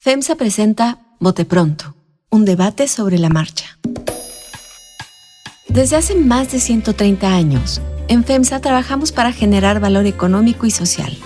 FEMSA presenta Bote Pronto, un debate sobre la marcha. Desde hace más de 130 años, en FEMSA trabajamos para generar valor económico y social.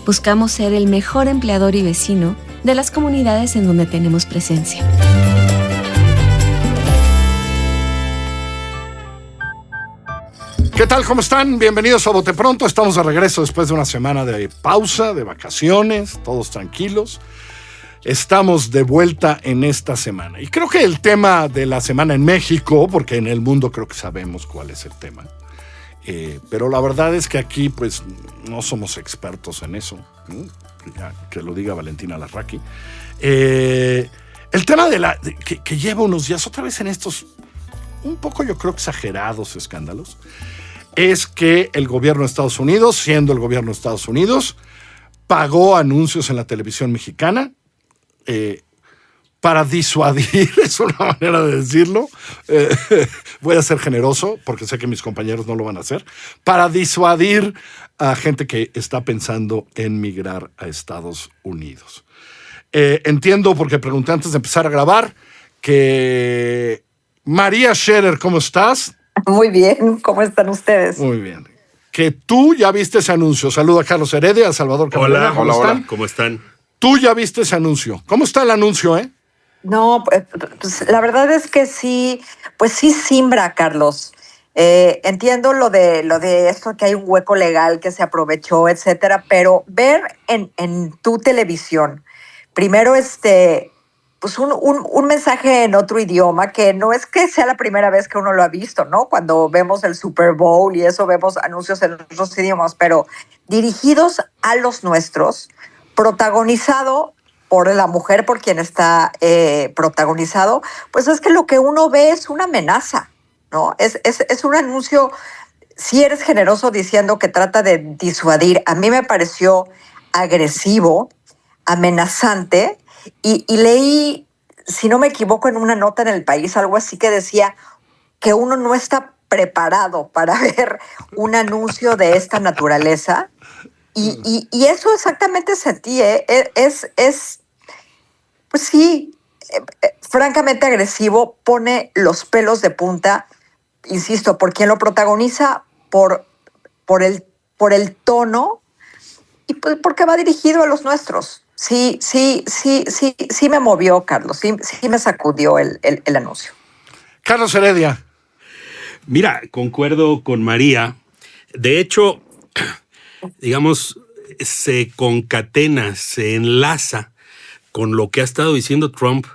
Buscamos ser el mejor empleador y vecino de las comunidades en donde tenemos presencia. ¿Qué tal? ¿Cómo están? Bienvenidos a Bote Pronto. Estamos de regreso después de una semana de pausa, de vacaciones, todos tranquilos. Estamos de vuelta en esta semana. Y creo que el tema de la semana en México, porque en el mundo creo que sabemos cuál es el tema, pero la verdad es que aquí pues no somos expertos en eso, ¿no? Ya, que lo diga Valentina Larraqui. El tema que lleva unos días otra vez en estos un poco yo creo exagerados escándalos es que el gobierno de Estados Unidos, siendo el gobierno de Estados Unidos, pagó anuncios en la televisión mexicana para disuadir, es una manera de decirlo, voy a ser generoso porque sé que mis compañeros no lo van a hacer, para disuadir a gente que está pensando en migrar a Estados Unidos. Entiendo, porque pregunté antes de empezar a grabar, que María Scherer, ¿cómo estás? Muy bien, ¿cómo están ustedes? Muy bien. Que tú ya viste ese anuncio. Saludo a Carlos Heredia, a Salvador Camarena. Hola, ¿cómo están? Tú ya viste ese anuncio. ¿Cómo está el anuncio, No, pues la verdad es que sí, pues sí simbra, Carlos. Entiendo lo de esto, que hay un hueco legal que se aprovechó, etcétera, pero ver en tu televisión, primero pues un mensaje en otro idioma, que no es que sea la primera vez que uno lo ha visto, ¿no? Cuando vemos el Super Bowl y eso, vemos anuncios en otros idiomas, pero dirigidos a los nuestros, protagonizado por la mujer, por quien está protagonizado, pues es que lo que uno ve es una amenaza, ¿no? Es un anuncio, si eres generoso diciendo que trata de disuadir, a mí me pareció agresivo, amenazante, y leí, si no me equivoco, en una nota en El País, algo así que decía que uno no está preparado para ver un anuncio de esta naturaleza. Y eso exactamente sentí, pues sí, francamente agresivo, pone los pelos de punta, insisto, por quien lo protagoniza, por el tono y pues porque va dirigido a los nuestros. Sí me movió, Carlos, sí me sacudió el anuncio. Carlos Heredia. Mira, concuerdo con María. De hecho, digamos, se concatena, se enlaza con lo que ha estado diciendo Trump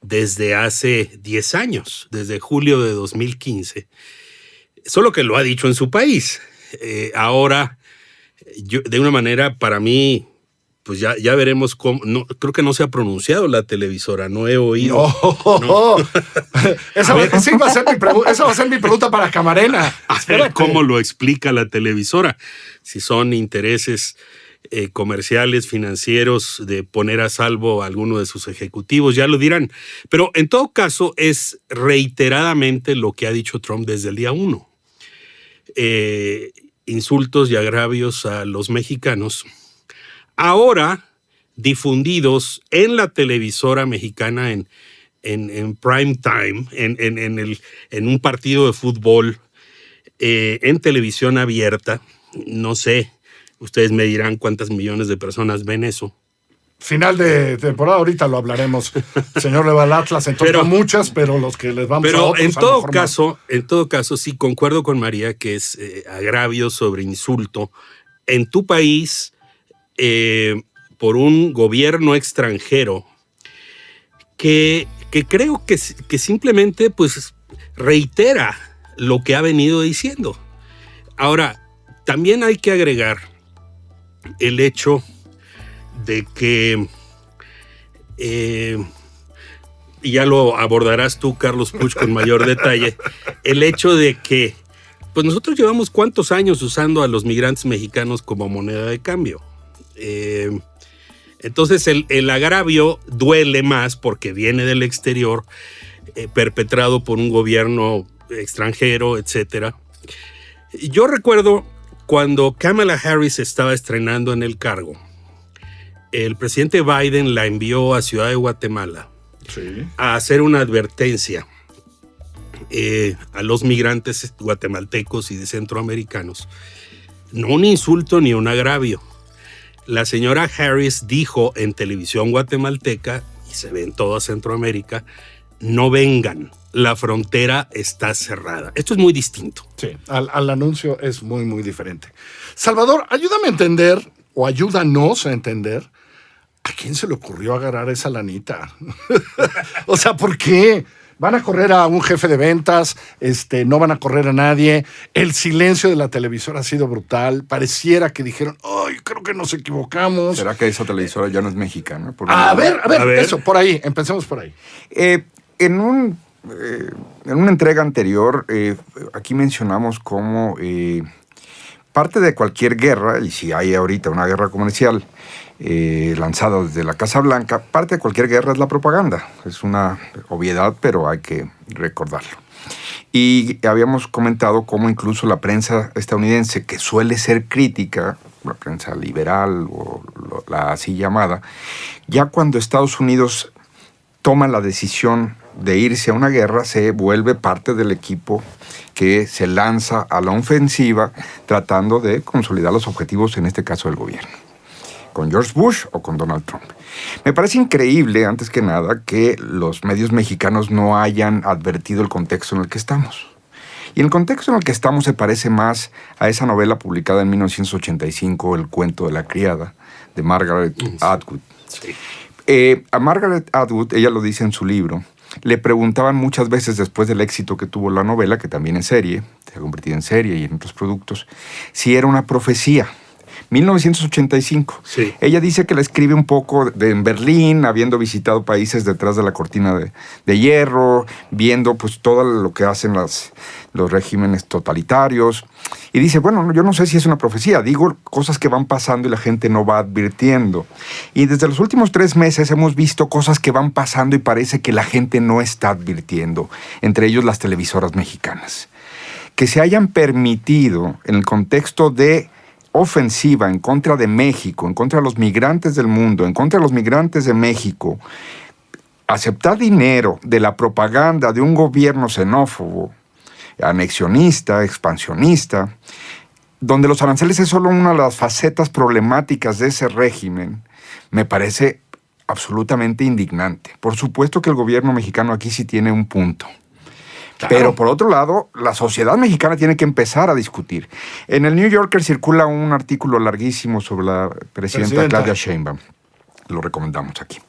desde hace 10 años, desde julio de 2015. Solo que lo ha dicho en su país. Ahora, de una manera, para mí, pues ya veremos cómo. No, creo que no se ha pronunciado la televisora, no he oído. No. Esa va a ser mi pregunta para Camarena. A ver cómo lo explica la televisora. Si son intereses comerciales, financieros, de poner a salvo a alguno de sus ejecutivos, ya lo dirán. Pero en todo caso es reiteradamente lo que ha dicho Trump desde el día 1. Insultos y agravios a los mexicanos, ahora difundidos en la televisora mexicana en prime time, en un partido de fútbol, en televisión abierta. No sé, ustedes me dirán cuántas millones de personas ven eso. Final de temporada, ahorita lo hablaremos. Señor le va al Atlas, entonces muchas, pero los que les vamos a otros. Pero en todo caso, sí concuerdo con María que es agravio sobre insulto en tu país por un gobierno extranjero que creo que simplemente pues reitera lo que ha venido diciendo. Ahora, también hay que agregar el hecho de que, y ya lo abordarás tú, Carlos Puch, con mayor detalle, el hecho de que pues nosotros llevamos cuántos años usando a los migrantes mexicanos como moneda de cambio. Entonces el agravio duele más porque viene del exterior, perpetrado por un gobierno extranjero, etc. Yo recuerdo cuando Kamala Harris estaba estrenando en el cargo, el presidente Biden la envió a Ciudad de Guatemala Sí. a hacer una advertencia a los migrantes guatemaltecos y de centroamericanos. No un insulto ni un agravio. La señora Harris dijo en televisión guatemalteca, y se ve en toda Centroamérica, no vengan, la frontera está cerrada. Esto es muy distinto. Sí, al anuncio es muy, muy diferente. Salvador, ayúdame a entender, o ayúdanos a entender, ¿a quién se le ocurrió agarrar esa lanita? O sea, ¿por qué? ¿Van a correr a un jefe de ventas? ¿No van a correr a nadie? El silencio de la televisora ha sido brutal. Pareciera que dijeron, ¡ay, creo que nos equivocamos! ¿Será que esa televisora ya no es mexicana? A ver, eso, por ahí, empecemos por ahí. En una entrega anterior, aquí mencionamos cómo parte de cualquier guerra, y si hay ahorita una guerra comercial lanzada desde la Casa Blanca, parte de cualquier guerra es la propaganda. Es una obviedad, pero hay que recordarlo. Y habíamos comentado cómo incluso la prensa estadounidense, que suele ser crítica, la prensa liberal o la así llamada, ya cuando Estados Unidos toma la decisión de irse a una guerra, se vuelve parte del equipo que se lanza a la ofensiva tratando de consolidar los objetivos, en este caso del gobierno, con George Bush o con Donald Trump. Me parece increíble, antes que nada, que los medios mexicanos no hayan advertido el contexto en el que estamos. Y el contexto en el que estamos se parece más a esa novela publicada en 1985, El cuento de la criada, de Margaret Atwood. Sí. A Margaret Atwood, ella lo dice en su libro, le preguntaban muchas veces después del éxito que tuvo la novela, que también es serie, se ha convertido en serie y en otros productos, si era una profecía. 1985. Sí. Ella dice que la escribe un poco en Berlín, habiendo visitado países detrás de la cortina de hierro, viendo pues todo lo que hacen los regímenes totalitarios. Y dice, bueno, yo no sé si es una profecía, digo cosas que van pasando y la gente no va advirtiendo. Y desde los últimos 3 meses hemos visto cosas que van pasando y parece que la gente no está advirtiendo, entre ellos las televisoras mexicanas. Que se hayan permitido, en el contexto de ofensiva en contra de México, en contra de los migrantes del mundo, en contra de los migrantes de México, aceptar dinero de la propaganda de un gobierno xenófobo, anexionista, expansionista, donde los aranceles es solo una de las facetas problemáticas de ese régimen, me parece absolutamente indignante. Por supuesto que el gobierno mexicano aquí sí tiene un punto. Claro. Pero por otro lado, la sociedad mexicana tiene que empezar a discutir. En el New Yorker circula un artículo larguísimo sobre la presidenta Claudia Sheinbaum. Lo recomendamos aquí.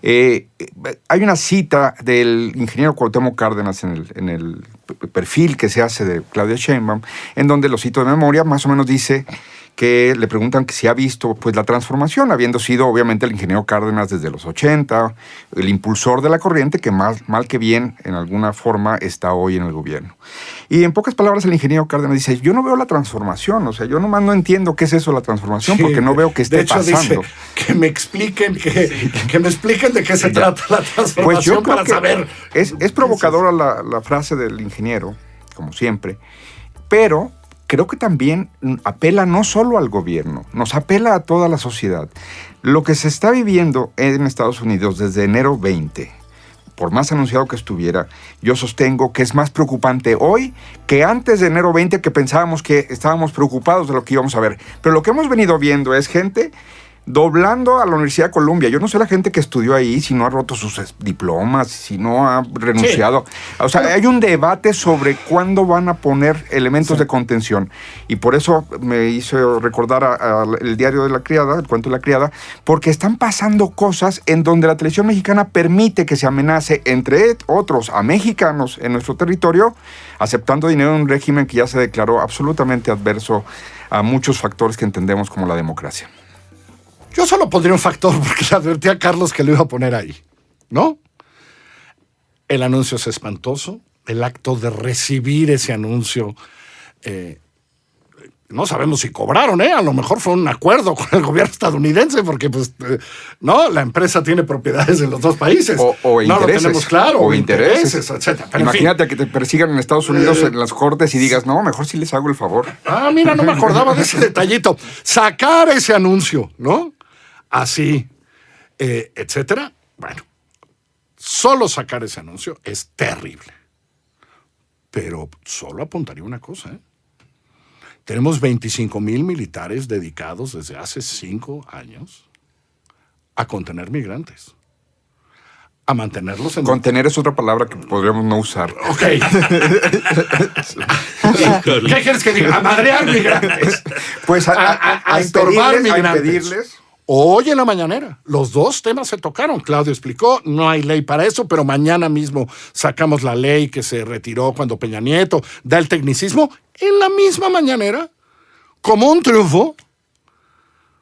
Hay una cita del ingeniero Cuauhtémoc Cárdenas en el perfil que se hace de Claudia Sheinbaum, en donde lo cito de memoria, más o menos dice que le preguntan que si ha visto pues, la transformación, habiendo sido obviamente el ingeniero Cárdenas desde los 80, el impulsor de la corriente que más mal que bien en alguna forma está hoy en el gobierno. Y en pocas palabras el ingeniero Cárdenas dice, yo no veo la transformación, o sea, yo nomás no entiendo qué es eso la transformación, porque no veo que esté pasando. Dice, que me expliquen de qué se trata la transformación pues yo creo para saber. Es provocadora la frase del ingeniero, como siempre, pero creo que también apela no solo al gobierno, nos apela a toda la sociedad. Lo que se está viviendo en Estados Unidos desde enero 20, por más anunciado que estuviera, yo sostengo que es más preocupante hoy que antes de enero 20, que pensábamos que estábamos preocupados de lo que íbamos a ver. Pero lo que hemos venido viendo es gente doblando a la Universidad de Columbia. Yo no sé la gente que estudió ahí si no ha roto sus diplomas, si no ha renunciado. Sí. O sea, hay un debate sobre cuándo van a poner elementos de contención. Y por eso me hizo recordar el diario de la criada, el cuento de la criada, porque están pasando cosas en donde la televisión mexicana permite que se amenace, entre otros, a mexicanos en nuestro territorio, aceptando dinero de un régimen que ya se declaró absolutamente adverso a muchos factores que entendemos como la democracia. Yo solo pondría un factor porque le advertí a Carlos que lo iba a poner ahí, ¿no? El anuncio es espantoso. El acto de recibir ese anuncio, no sabemos si cobraron, A lo mejor fue un acuerdo con el gobierno estadounidense porque, pues, no, la empresa tiene propiedades en los dos países. O intereses. No lo tenemos claro. O intereses, etcétera. Imagínate que te persigan en Estados Unidos en las cortes y digas, no, mejor sí les hago el favor. Mira, no me acordaba de ese detallito. Sacar ese anuncio, ¿no? así, etcétera. Bueno, solo sacar ese anuncio es terrible. Pero solo apuntaría una cosa, ¿eh? Tenemos 25,000 militares dedicados desde hace 5 años a contener migrantes, a mantenerlos en... Contener es otra palabra que podríamos no usar. Ok. ¿Qué quieres que diga? A madrear migrantes. Pues a estorbar impedirles, migrantes. a impedirles. Hoy en la mañanera, los dos temas se tocaron. Claudio explicó, no hay ley para eso, pero mañana mismo sacamos la ley que se retiró cuando Peña Nieto da el tecnicismo. En la misma mañanera, como un triunfo,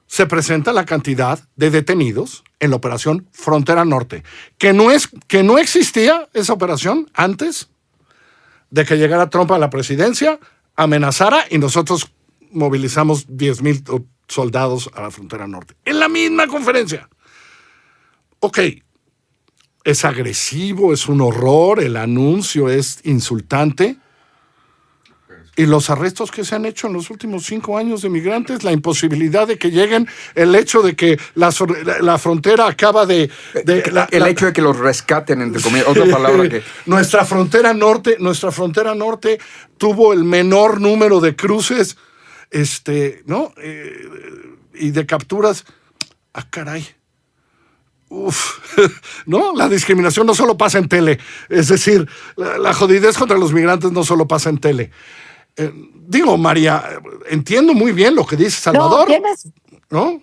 se presenta la cantidad de detenidos en la operación Frontera Norte, que no existía esa operación antes de que llegara Trump a la presidencia, amenazara y nosotros movilizamos 10,000 soldados a la Frontera Norte. En la misma conferencia. Ok, es agresivo, es un horror, el anuncio es insultante. Y los arrestos que se han hecho en los últimos 5 años de migrantes, la imposibilidad de que lleguen, el hecho de que la frontera acaba de... el hecho de que los rescaten, entre comillas, otra palabra que... Nuestra frontera norte tuvo el menor número de cruces, ¿no? Y de capturas. Ah, caray. Uf, ¿no? La discriminación no solo pasa en tele. Es decir, la jodidez contra los migrantes no solo pasa en tele. Digo, María, entiendo muy bien lo que dice Salvador. No,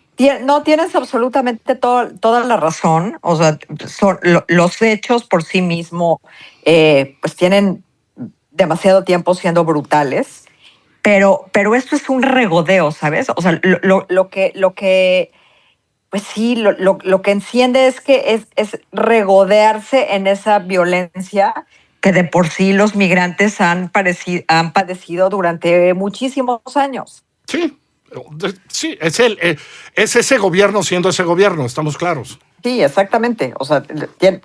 tienes absolutamente toda la razón. O sea, los hechos por sí mismos pues tienen demasiado tiempo siendo brutales, pero esto es un regodeo, ¿sabes? O sea, lo que pues sí, lo que enciende es que es regodearse en esa violencia que de por sí los migrantes han padecido durante muchísimos años. Sí, es ese gobierno siendo ese gobierno, estamos claros. Sí, exactamente. O sea,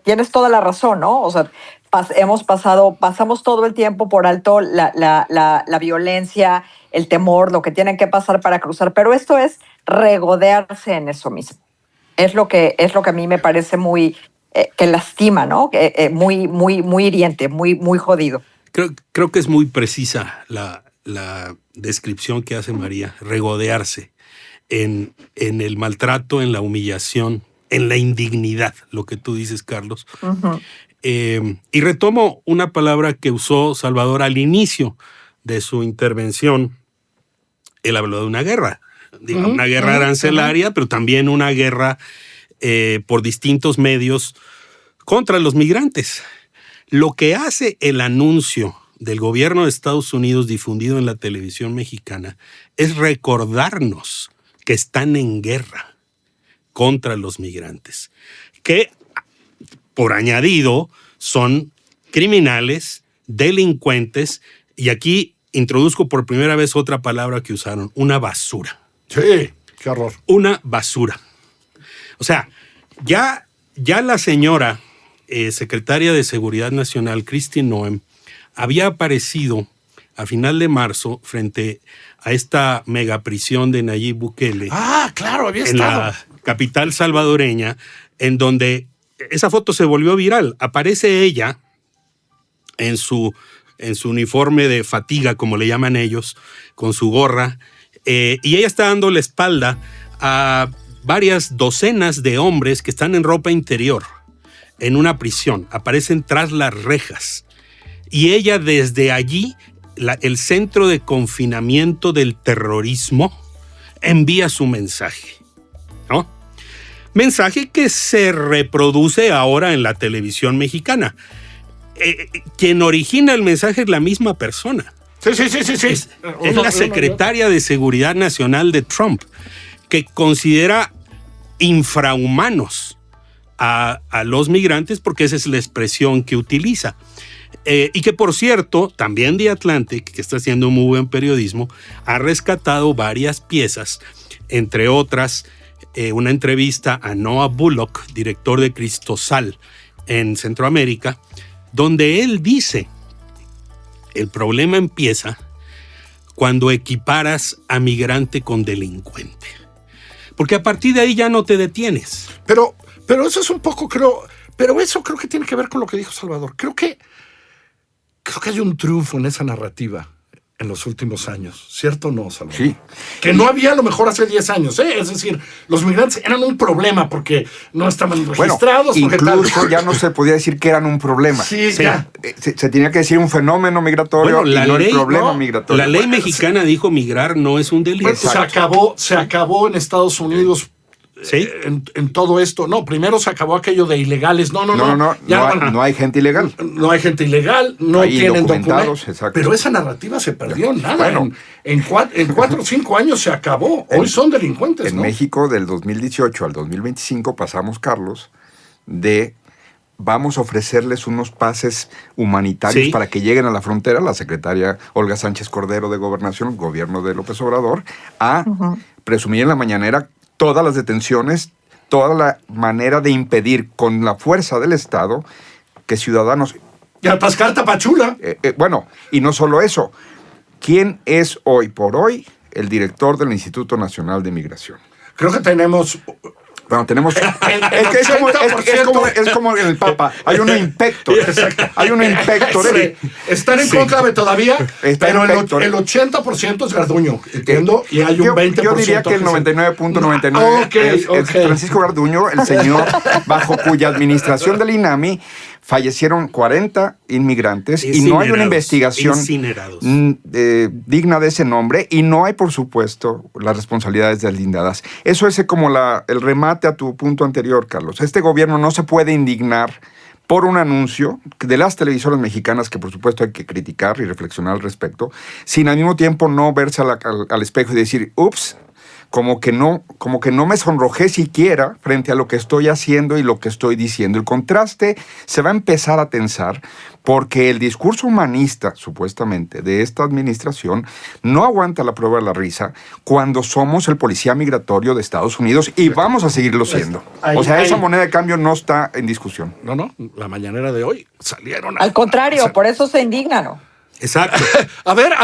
tienes toda la razón, ¿no? O sea, pasamos todo el tiempo por alto la violencia, el temor, lo que tienen que pasar para cruzar, pero esto es regodearse en eso mismo. Es lo que a mí me parece muy... que lastima, ¿no? Muy hiriente, muy jodido. Creo que es muy precisa la descripción que hace María, regodearse en el maltrato, en la humillación, en la indignidad, lo que tú dices, Carlos. Uh-huh. Y retomo una palabra que usó Salvador al inicio de su intervención. Él habló de una guerra, uh-huh. Una guerra arancelaria, uh-huh. pero también una guerra por distintos medios contra los migrantes. Lo que hace el anuncio del gobierno de Estados Unidos difundido en la televisión mexicana es recordarnos que están en guerra contra los migrantes, que por añadido son criminales, delincuentes, y aquí introduzco por primera vez otra palabra que usaron, una basura. Sí, qué horror. Una basura. O sea, ya la señora secretaria de Seguridad Nacional, Kristi Noem, había aparecido a final de marzo frente a esta megaprisión de Nayib Bukele. Ah, claro, había estado. En la capital salvadoreña, en donde esa foto se volvió viral. Aparece ella en su uniforme de fatiga, como le llaman ellos, con su gorra, y ella está dando la espalda a varias docenas de hombres que están en ropa interior en una prisión. Aparecen tras las rejas. Y ella desde allí, el centro de confinamiento del terrorismo, envía su mensaje, ¿no? Mensaje que se reproduce ahora en la televisión mexicana. Quien origina el mensaje es la misma persona. Sí. Es la secretaria de Seguridad Nacional de Trump, que considera infrahumanos a los migrantes, porque esa es la expresión que utiliza. Y que, por cierto, también The Atlantic, que está haciendo muy buen periodismo, ha rescatado varias piezas, entre otras una entrevista a Noah Bullock, director de Cristosal en Centroamérica, donde él dice: el problema empieza cuando equiparas a migrante con delincuente. porque a partir de ahí ya no te detienes. Pero eso es un poco, pero eso creo que tiene que ver con lo que dijo Salvador. Creo que hay un triunfo en esa narrativa en los últimos años, ¿cierto o no, Salvador? Sí. Que no había a lo mejor hace 10 años, ¿eh? Es decir, los migrantes eran un problema porque no estaban registrados. Bueno, incluso ya no se podía decir que eran un problema. Sí, ya. Se tenía que decir un fenómeno migratorio y no el problema migratorio. La ley mexicana dijo migrar no es un delito. Pues se acabó en Estados Unidos. ¿Sí? En todo esto. No, primero se acabó aquello de ilegales. No hay gente ilegal. No hay gente ilegal, no hay tienen documentos. Pero esa narrativa se perdió. Nada. Bueno, en 4 o 5 años se acabó. Hoy son delincuentes. En México, del 2018 al 2025, pasamos, Carlos, de vamos a ofrecerles unos pases humanitarios para que lleguen a la frontera, la secretaria Olga Sánchez Cordero de Gobernación, gobierno de López Obrador, a presumir en la mañanera todas las detenciones, toda la manera de impedir con la fuerza del Estado que ciudadanos... Y al Pascal Tapachula. Bueno, y no solo eso. ¿Quién es hoy por hoy el director del Instituto Nacional de Migración? Creo que tenemos... Bueno, tenemos... es como el Papa. Hay una inspector. Hay una inspector. Están en conclave todavía, pero el 80% es Garduño, entiendo, y hay un 20%. Yo diría que el 99.99 es Francisco Garduño, el señor bajo cuya administración del INAMI fallecieron 40 inmigrantes y no hay una investigación digna de ese nombre y no hay, por supuesto, las responsabilidades deslindadas. Eso es como el remate a tu punto anterior, Carlos. Este gobierno no se puede indignar por un anuncio de las televisoras mexicanas que, por supuesto, hay que criticar y reflexionar al respecto, sin al mismo tiempo no verse al espejo y decir, ups, como que no me sonrojé siquiera frente a lo que estoy haciendo y lo que estoy diciendo. El contraste se va a empezar a tensar porque el discurso humanista, supuestamente, de esta administración no aguanta la prueba de la risa cuando somos el policía migratorio de Estados Unidos y vamos a seguirlo siendo. Esa moneda de cambio no está en discusión. No, la mañanera de hoy salieron... Al contrario, por eso se indignan, ¿no? Exacto. A ver,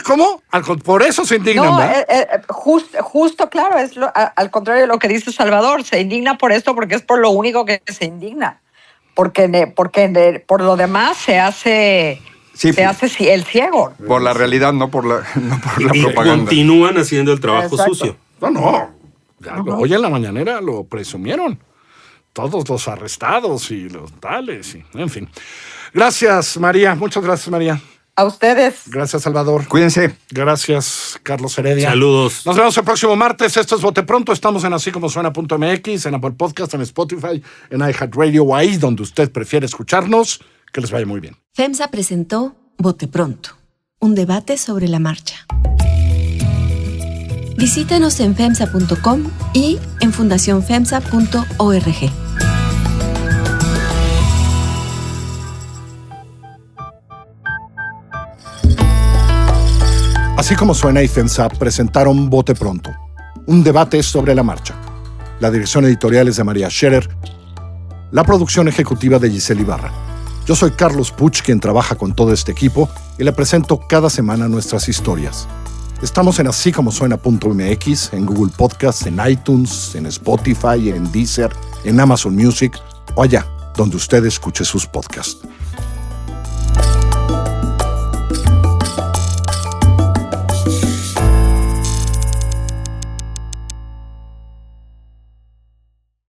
¿cómo? Por eso se indignan, no, ¿verdad? Justo, claro, es al contrario de lo que dice Salvador. Se indigna por esto porque es por lo único que se indigna. Porque por lo demás se hace el ciego. Por la realidad, no por la propaganda. Continúan haciendo el trabajo sucio. Hoy en la mañanera lo presumieron. Todos los arrestados y los tales. En fin. Gracias, María. Muchas gracias, María. A ustedes. Gracias, Salvador. Cuídense. Gracias, Carlos Heredia. Saludos. Nos vemos el próximo martes. Esto es Bote Pronto. Estamos en asícomosuena.mx, en Apple Podcast, en Spotify, en iHeartRadio o ahí donde usted prefiere escucharnos. Que les vaya muy bien. FEMSA presentó Bote Pronto, un debate sobre la marcha. Visítanos en FEMSA.com y en fundacionfemsa.org. Así como Suena y FEMSA presentaron Bote Pronto, un debate sobre la marcha. La dirección editorial es de María Scherer, la producción ejecutiva de Giselle Ibarra. Yo soy Carlos Puch, quien trabaja con todo este equipo, y le presento cada semana nuestras historias. Estamos en asícomosuena.mx, en Google Podcasts, en iTunes, en Spotify, en Deezer, en Amazon Music o allá donde usted escuche sus podcasts.